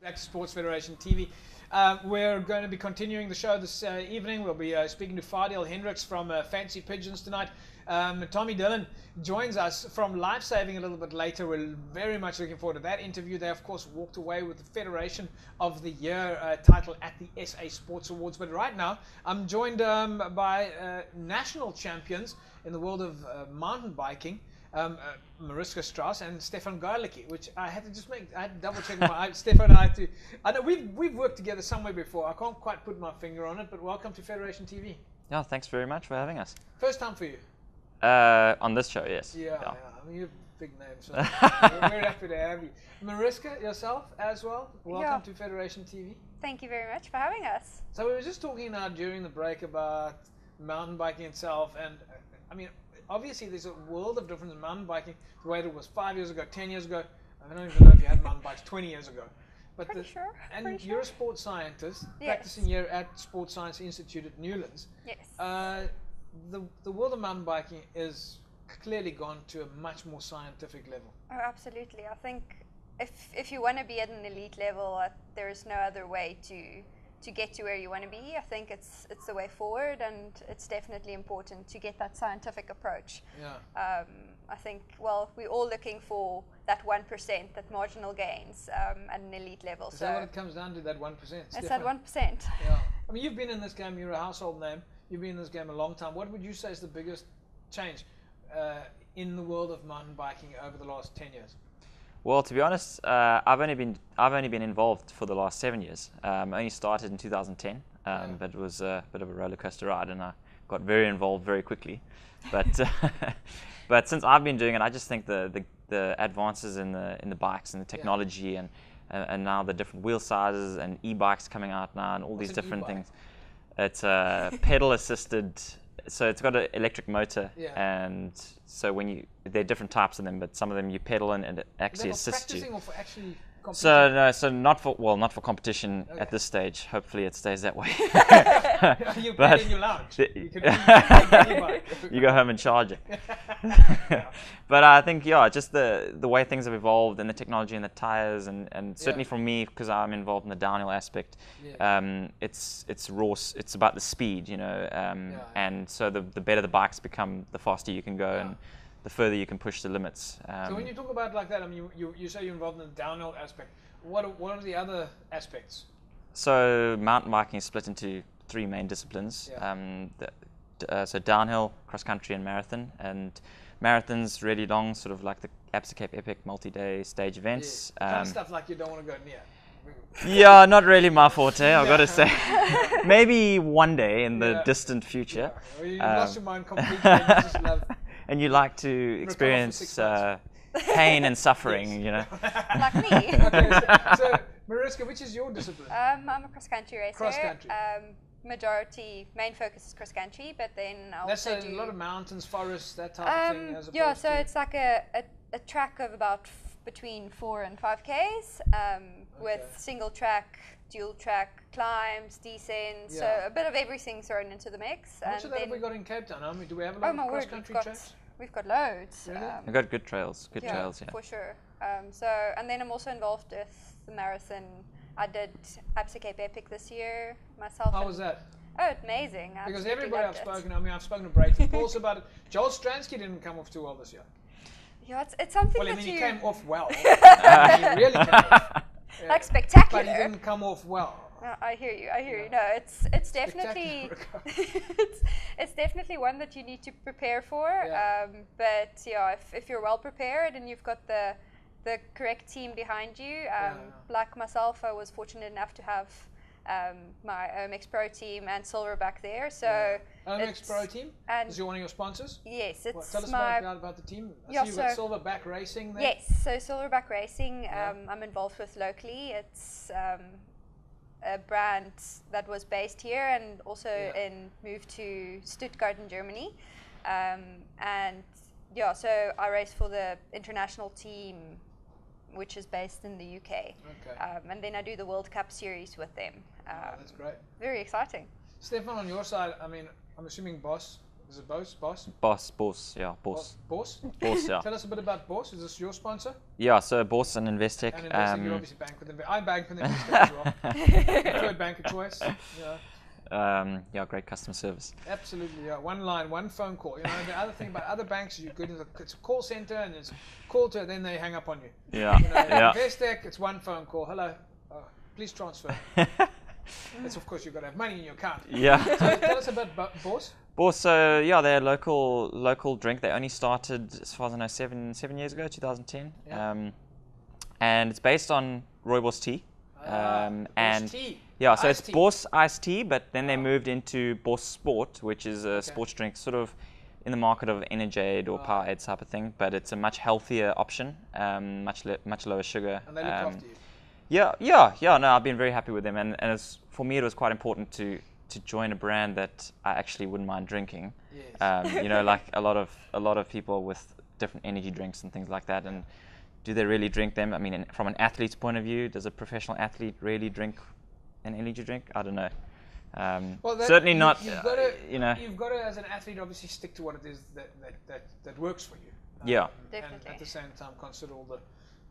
Back to Sports Federation TV. We're going to be continuing the show this evening. We'll be speaking to Fardeel Hendricks from Fancy Pigeons tonight. Tommy Dillon joins us from Lifesaving a little bit later. We're very much looking forward to that interview. They, of course, walked away with the Federation of the Year title at the SA Sports Awards. But right now, I'm joined by national champions in the world of mountain biking. Mariske Strauss and Stefan Garlicki, which I had to I had to double check Stefan and I know we've worked together somewhere before. I can't quite put my finger on it, but welcome to Federation TV. Yeah, thanks very much for having us. First time for you? On this show, yes. Yeah. I mean, you're a big name, so we're very happy to have you. Mariske, yourself as well, welcome to Federation TV. Thank you very much for having us. So we were just talking now during the break about mountain biking itself, and I mean, obviously, there's a world of difference in mountain biking, the way it was 5 years ago, 10 years ago. I don't even know if you had mountain bikes 20 years ago. But Pretty sure. You're a sports scientist, Yes. practicing here at Sports Science Institute at Newlands. Yes. The world of mountain biking is clearly gone to a much more scientific level. Oh, absolutely. I think if you want to be at an elite level, there is no other way to get to where you want to be. I think it's the way forward, and it's definitely important to get that scientific approach. Yeah. I think, well, we're all looking for that 1%, that marginal gains at an elite level. Is that what it comes down to, that 1%? It's that 1%. Yeah. I mean, you've been in this game, you're a household name, you've been in this game a long time. What would you say is the biggest change in the world of mountain biking over the last 10 years? Well, to be honest, I've only been involved for the last 7 years. I only started in 2010, but it was a bit of a roller coaster ride, and I got very involved very quickly. But but since I've been doing it, I just think the advances in the bikes and the technology and now the different wheel sizes and e-bikes coming out now and all these different things. It's pedal assisted. So it's got an electric motor, and so there are different types of them, but some of them you pedal in and it actually assists you. Or for actually competing? So not for competition at this stage. Hopefully it stays that way. You put it in your lounge. You go home and charge it. But I think just the way things have evolved and the technology and the tires and certainly for me, because I'm involved in the downhill aspect, it's raw. It's about the speed, and so the better the bikes become, the faster you can go and the further you can push the limits. So when you talk about like that, I mean, you say you're involved in the downhill aspect. What are the other aspects? So mountain biking is split into 3 main disciplines. So downhill, cross country, and marathon. And marathon's really long, sort of like the Absa Cape Epic multi-day stage events. Kind of stuff like you don't want to go near. Yeah, not really my forte, I've got to say. Maybe one day in the distant future. Well, you lost your mind completely. And you just love. And you like to experience pain and suffering, Like me. So, Mariske, which is your discipline? I'm a cross-country racer. Cross-country. Main focus is cross-country, but then I That's also do a lot of mountains, forests, that type of thing. As so it's like a track of about between 4 and 5Ks with single track, dual track climbs, descents, so a bit of everything thrown into the mix. How much of that have we got in Cape Town? I mean, do we have a lot of cross-country tracks? We've got loads. Really? We've got good trails, for sure. And then I'm also involved with the marathon. I did Absa Cape Epic this year myself. How was that? Oh, amazing. Because everybody I've spoken to Brayton Pauls about it. Joel Stransky didn't come off too well this year. Yeah, it's something well, I mean, he came off well. He really came off. Like spectacular. But he didn't come off well. No, I hear you. No, it's definitely it's definitely one that you need to prepare for. But if you're well prepared and you've got the correct team behind you, like myself, I was fortunate enough to have my OMX Pro team and Silverback there. So OMX Pro team is one of your sponsors? Yes, it's tell us about the team. Yeah, you've got Silverback Racing there? Yes, so Silverback Racing I'm involved with locally. It's a brand that was based here and also moved to Stuttgart in Germany. So I race for the international team, which is based in the UK. Okay. And then I do the World Cup series with them. That's great. Very exciting. Stefan, on your side, I mean, I'm assuming Boss, Is it Boss? Boss? Boss, yeah, Boss. Boss? Boss, yeah. Tell us a bit about Boss. Is this your sponsor? Yeah, so Boss and Investec. And Investec, you obviously bank with them. I bank with Investec as well. Preferred bank of choice. Yeah, great customer service. Absolutely, yeah. One line, one phone call. You know, the other thing about other banks, you go to it's a call center and it's call to, then they hang up on you. Yeah, you know, yeah. Investec, it's one phone call. Hello, please transfer. It's of course you've got to have money in your account. Yeah. So tell us about Boss. Boss, so yeah, they're a local drink. They only started, as far as I know, 7 years ago, 2010. Yeah. And it's based on rooibos tea. Boss tea. Yeah, so Iced it's tea. Boss iced tea, but then they moved into Boss Sport, which is a sports drink, sort of in the market of Energade or Powerade type of thing, but it's a much healthier option, much lower sugar. And they look after you. Yeah. No, I've been very happy with them, and for me it was quite important to join a brand that I actually wouldn't mind drinking. Yes. You know, like a lot of people with different energy drinks and things like that, and do they really drink them? I mean, from an athlete's point of view, does a professional athlete really drink an energy drink? I don't know. Certainly not. You've got to, you know. You've got to, as an athlete, obviously stick to what it is that works for you. Yeah. Definitely. And at the same time, consider all the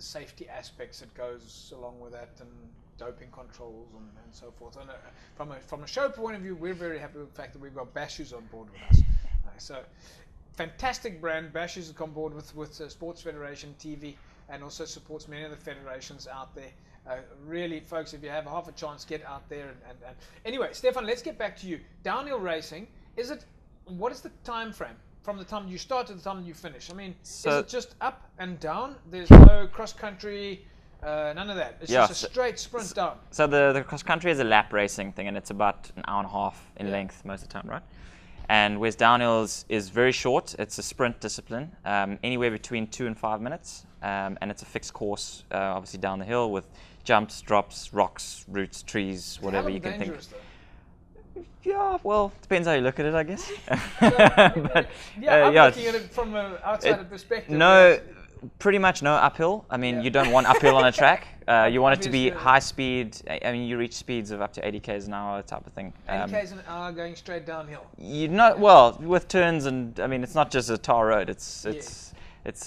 safety aspects that goes along with that, and doping controls and so forth. And from a show point of view, we're very happy with the fact that we've got Bashes on board with us. So, fantastic brand. Bashes has come on board with Sports Federation TV and also supports many of the federations out there. Really, folks, if you have half a chance, get out there. And anyway, Stefan, let's get back to you. Downhill racing, what is the time frame from the time you start to the time you finish? I mean, is it just up and down? There's no cross country, none of that. It's just a straight sprint down. So the cross country is a lap racing thing, and it's about an hour and a half in length most of the time, right? And whereas downhill is very short, it's a sprint discipline, anywhere between 2 and 5 minutes, and it's a fixed course, obviously down the hill with jumps, drops, rocks, roots, trees, whatever you can think. Though? Yeah, well, depends how you look at it, I guess. I'm looking at it from an outsider perspective. No, pretty much no uphill. I mean, you don't want uphill on a track. You want it to be high speed. I mean, you reach speeds of up to 80 k's an hour, type of thing. 80 k's an hour going straight downhill. Well, with turns, and I mean, it's not just a tar road. It's sort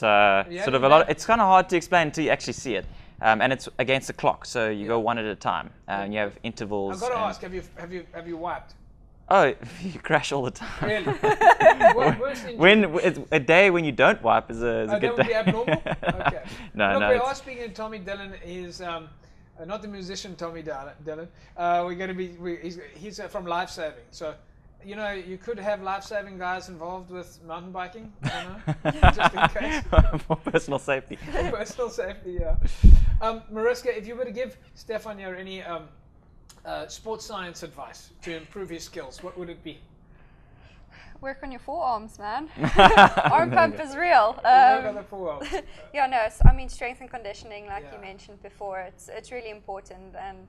of a lot. It's kind of hard to explain until you actually see it. And it's against the clock, so you go one at a time, and you have intervals. I've got to ask: have you wiped? Oh, you crash all the time. Really? It's a day when you don't wipe is a good day. That would be abnormal? Okay. No. We are speaking to Tommy Dillon. He's not the musician Tommy Dillon. We're going to be. He's from Life Saving. So, you know, you could have life saving guys involved with mountain biking. I don't know, just in case. For personal safety. For personal safety, yeah. Mariske, if you were to give Stefan here any sports science advice to improve his skills, what would it be? Work on your forearms, man. Arm pump is real. Work on the forearms. Yeah, no. I mean, strength and conditioning, like you mentioned before, it's really important, and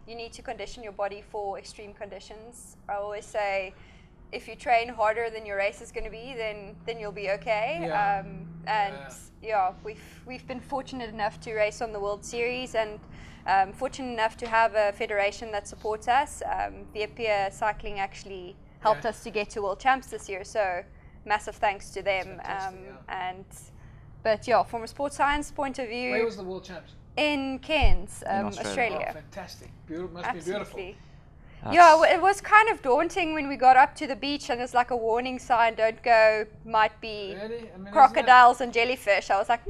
you need to condition your body for extreme conditions. I always say, if you train harder than your race is going to be, then you'll be okay. We've been fortunate enough to race on the World Series, and fortunate enough to have a federation that supports us. Vietpia Cycling actually helped us to get to World Champs this year, so massive thanks to them. But from a sports science point of view, where was the World Champs? In Cairns, Australia. Oh, fantastic! Must be beautiful. It was kind of daunting when we got up to the beach, and there's like a warning sign: "Don't go, might be crocodiles and jellyfish." I was like,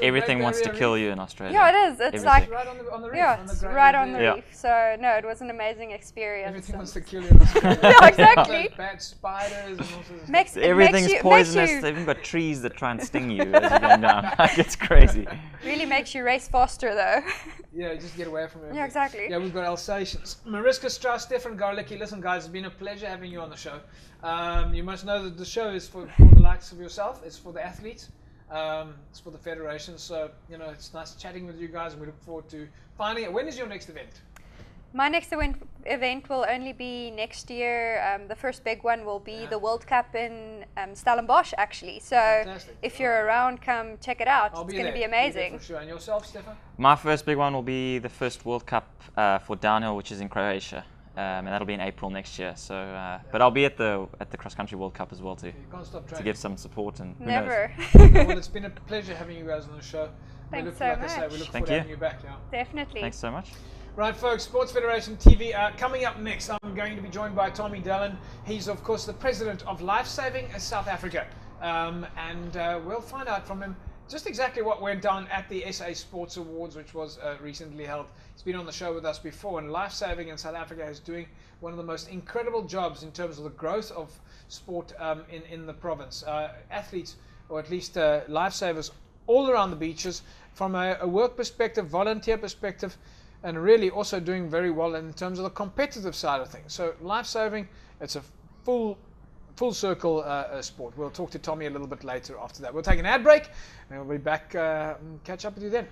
Everything wants to kill you in Australia. Yeah, it is. It's like right on the reef. Yeah, it's right on the reef. So no, it was an amazing experience. Everything wants to kill you in Australia. Yeah, exactly. Bad spiders and all sorts of Everything's poisonous. They've even got trees that try and sting you as you're going down. Like, it's crazy. Really makes you race faster, though. Yeah, just get away from it. Yeah, exactly. Yeah, we've got Alsatians. Mariske Strauss, Stefan Garlicki. Listen, guys, it's been a pleasure having you on the show. You must know that the show is for the likes of yourself. It's for the athletes. It's for the federation. So, you know, it's nice chatting with you guys, and we look forward to finding out. When is your next event? My next event will only be next year. The first big one will be the World Cup in Stellenbosch, actually. So if you're around, come check it out. It's going to be amazing. For sure. And yourself, Stefan? My first big one will be the first World Cup for downhill, which is in Croatia. and that'll be in April next year. So, but I'll be at the Cross Country World Cup as well too, You can't stop to training. give some support and who knows. Never. Well, it's been a pleasure having you guys on the show. Thanks like so I say, we much. look Thank forward to you. having you back now. Definitely. Thanks so much. Right, folks, Sports Federation TV. Coming up next, I'm going to be joined by Tommy Dillon. He's, of course, the president of Lifesaving South Africa. And we'll find out from him just exactly what went down at the SA Sports Awards, which was recently held. He's been on the show with us before, and Lifesaving in South Africa is doing one of the most incredible jobs in terms of the growth of sport in the province. Athletes, or at least lifesavers, all around the beaches, from a work perspective, volunteer perspective, and really also doing very well in terms of the competitive side of things. So lifesaving, it's a full circle sport. We'll talk to Tommy a little bit later after that. We'll take an ad break, and we'll be back and catch up with you then.